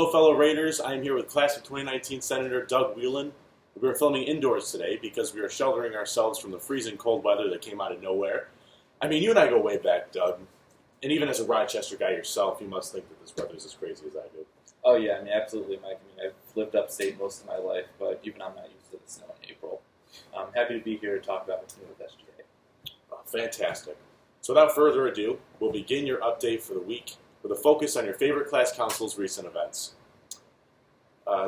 Hello, fellow Raiders. I am here with Class of 2019 Senator Doug Whelan. We are filming indoors today because we are sheltering ourselves from the freezing cold weather that came out of nowhere. I mean, you and I go way back, Doug. And even as a Rochester guy yourself, you must think that this weather is as crazy as I do. Oh, yeah, I mean, absolutely, Mike. I mean, I've lived upstate most of my life, but even I'm not used to the snow in April. I'm happy to be here to talk about what's new with SGA. Fantastic. So without further ado, we'll begin your update for the week with a focus on your favorite class council's recent events.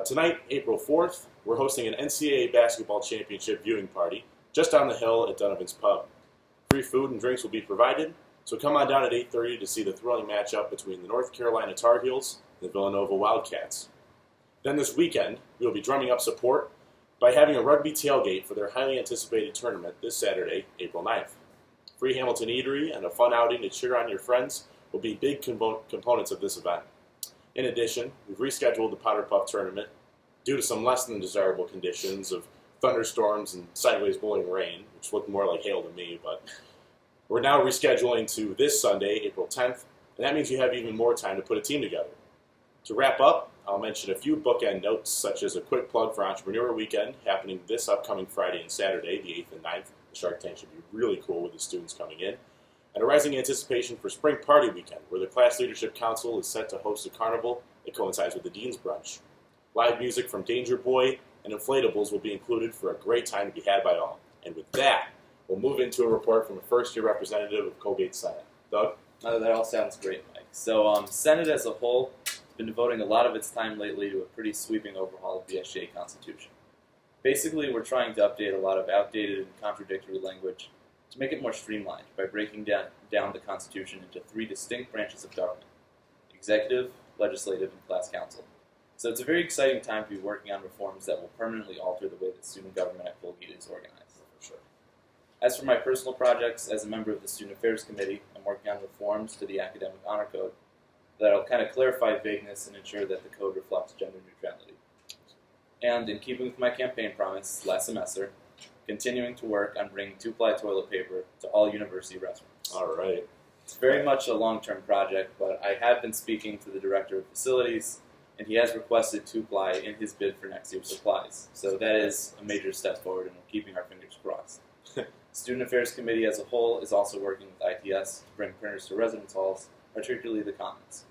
Tonight, April 4th, we're hosting an NCAA basketball championship viewing party just down the hill at Donovan's Pub. Free food and drinks will be provided, so come on down at 8:30 to see the thrilling matchup between the North Carolina Tar Heels and the Villanova Wildcats. Then this weekend, we will be drumming up support by having a rugby tailgate for their highly anticipated tournament this Saturday, April 9th. Free Hamilton eatery and a fun outing to cheer on your friends will be big components of this event. In addition, we've rescheduled the Powder Puff tournament due to some less than desirable conditions of thunderstorms and sideways blowing rain, which looked more like hail to me, but we're now rescheduling to this Sunday, April 10th, and that means you have even more time to put a team together. To wrap up, I'll mention a few bookend notes, such as a quick plug for Entrepreneur Weekend happening this upcoming Friday and Saturday, the 8th and 9th. The Shark Tank should be really cool with the students coming in. And a rising anticipation for Spring Party Weekend, where the Class Leadership Council is set to host a carnival that coincides with the Dean's Brunch. Live music from Danger Boy and inflatables will be included for a great time to be had by all. And with that, we'll move into a report from a first-year representative of Colgate Senate. Doug? That all sounds great, Mike. So Senate as a whole has been devoting a lot of its time lately to a pretty sweeping overhaul of the SGA Constitution. Basically, we're trying to update a lot of outdated and contradictory language to make it more streamlined by breaking down the Constitution into three distinct branches of government: executive, legislative, and class council. So it's a very exciting time to be working on reforms that will permanently alter the way that student government at Colgate is organized. For sure. As for my personal projects, as a member of the Student Affairs Committee, I'm working on reforms to the Academic Honor Code that'll kind of clarify vagueness and ensure that the code reflects gender neutrality. And in keeping with my campaign promise last semester, continuing to work on bringing 2-ply toilet paper to all university restrooms. All right. It's very much a long-term project, but I have been speaking to the director of facilities, and he has requested 2-ply in his bid for next year's supplies. So that is a major step forward, and we're keeping our fingers crossed. Student Affairs Committee as a whole is also working with ITS to bring printers to residence halls, particularly the Commons.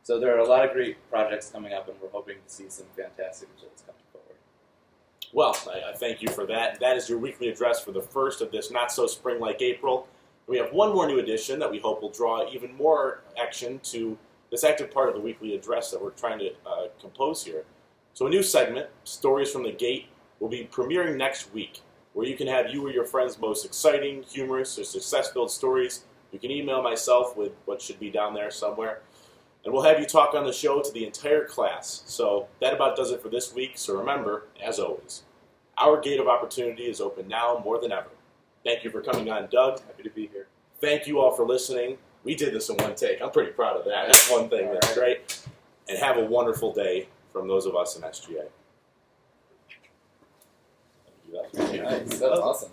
So there are a lot of great projects coming up, and we're hoping to see some fantastic results coming forward. Well, I thank you for that. That is your weekly address for the first of this not-so-spring-like April. We have one more new addition that we hope will draw even more action to this active part of the weekly address that we're trying to compose here. So a new segment, Stories from the Gate, will be premiering next week, where you can have you or your friends' most exciting, humorous, or success-filled stories. You can email myself with what should be down there somewhere, and we'll have you talk on the show to the entire class. So that about does it for this week. So remember, as always, our gate of opportunity is open now more than ever. Thank you for coming on, Doug. Happy to be here. Thank you all for listening. We did this in one take. I'm pretty proud of that. That's one thing that's great. And have a wonderful day from those of us in SGA. Nice. That was awesome.